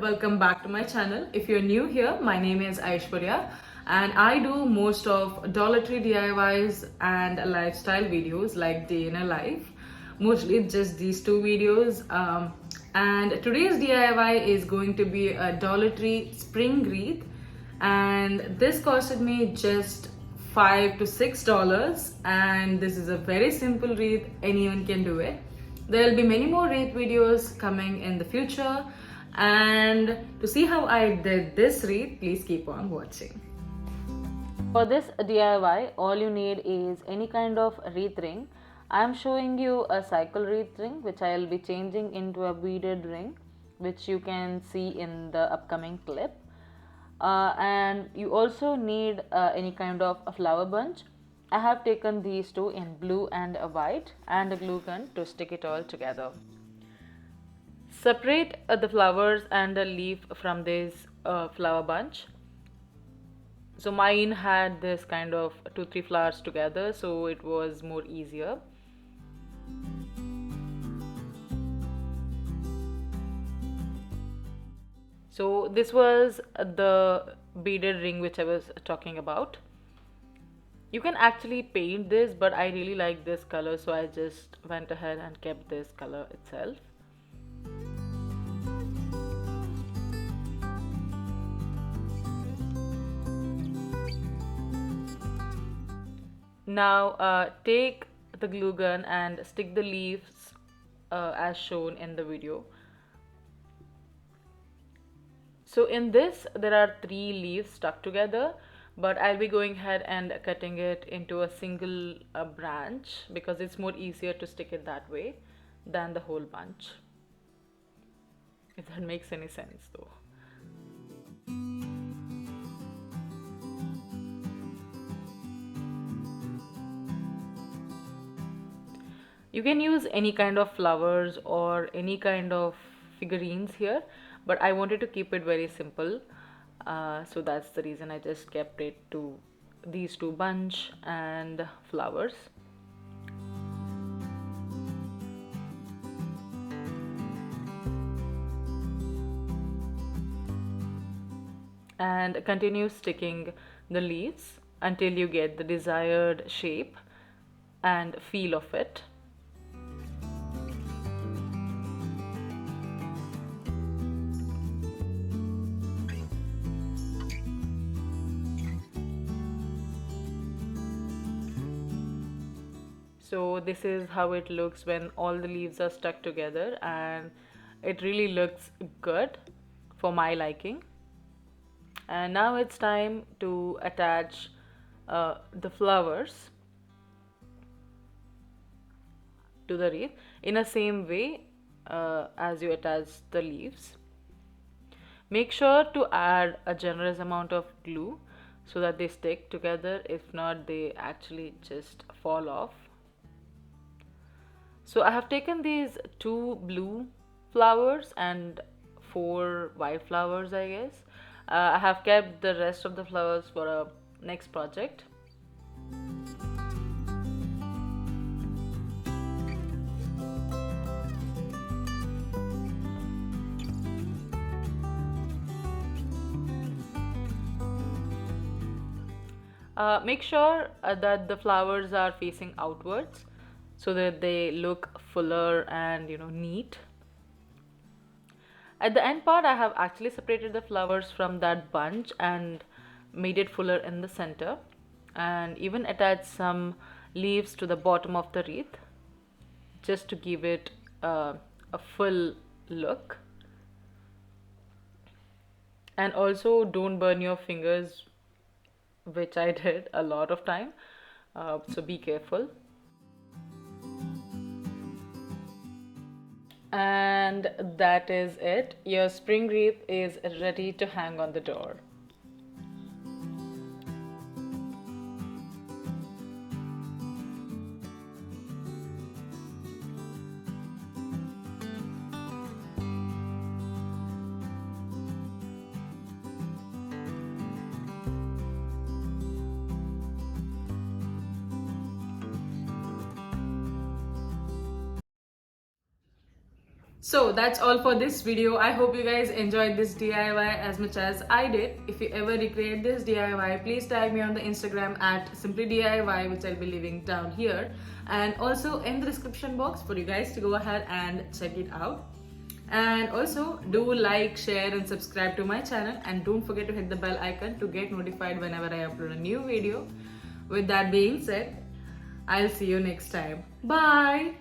welcome back to my channel. If you're new here, my name is Aishwarya and I do most of Dollar Tree DIYs and lifestyle videos like day in a life. Mostly just these two videos. And today's DIY is going to be a Dollar Tree spring wreath, and this costed me just $5 to $6, and this is a very simple wreath. Anyone can do it. There will be many more wreath videos coming in the future, and to see how I did this wreath, please keep on watching. For this DIY, all you need is any kind of wreath ring. I am showing you a cycle wreath ring which I will be changing into a beaded ring, which you can see in the upcoming clip. And you also need any kind of a flower bunch. I have taken these two in blue and a white and a glue gun to stick it all together. Separate the flowers and the leaf from this flower bunch. So mine had this kind of 2-3 flowers together, so it was more easier. So this was the beaded ring which I was talking about. You can actually paint this, but I really like this color, so I just went ahead and kept this color itself. Now take the glue gun and stick the leaves as shown in the video. So in this there are 3 leaves stuck together, but I'll be going ahead and cutting it into a single branch because it's more easier to stick it that way than the whole bunch, if that makes any sense though. You can use any kind of flowers or any kind of figurines here, but I wanted to keep it very simple, so that's the reason I just kept it to these 2 bunch and flowers. And continue sticking the leaves until you get the desired shape and feel of it. So this is how it looks when all the leaves are stuck together, and it really looks good for my liking. And now it's time to attach the flowers to the wreath in the same way as you attach the leaves. Make sure to add a generous amount of glue so that they stick together. If not, they actually just fall off. So I have taken these 2 blue flowers and 4 white flowers, I guess. I have kept the rest of the flowers for a next project. Make sure that the flowers are facing outwards so that they look fuller and neat. At the end part, I have actually separated the flowers from that bunch and made it fuller in the center, and even attached some leaves to the bottom of the wreath just to give it a full look. And also don't burn your fingers, which I did a lot of time, so be careful. And that is it. Your spring wreath is ready to hang on the door. So that's all for this video. I hope you guys enjoyed this DIY as much as I did. If you ever recreate this DIY, please tag me on the Instagram at simplyDIY, which I'll be leaving down here, and also in the description box for you guys to go ahead and check it out. And also do like, share and subscribe to my channel, and don't forget to hit the bell icon to get notified whenever I upload a new video. With that being said, I'll see you next time. Bye.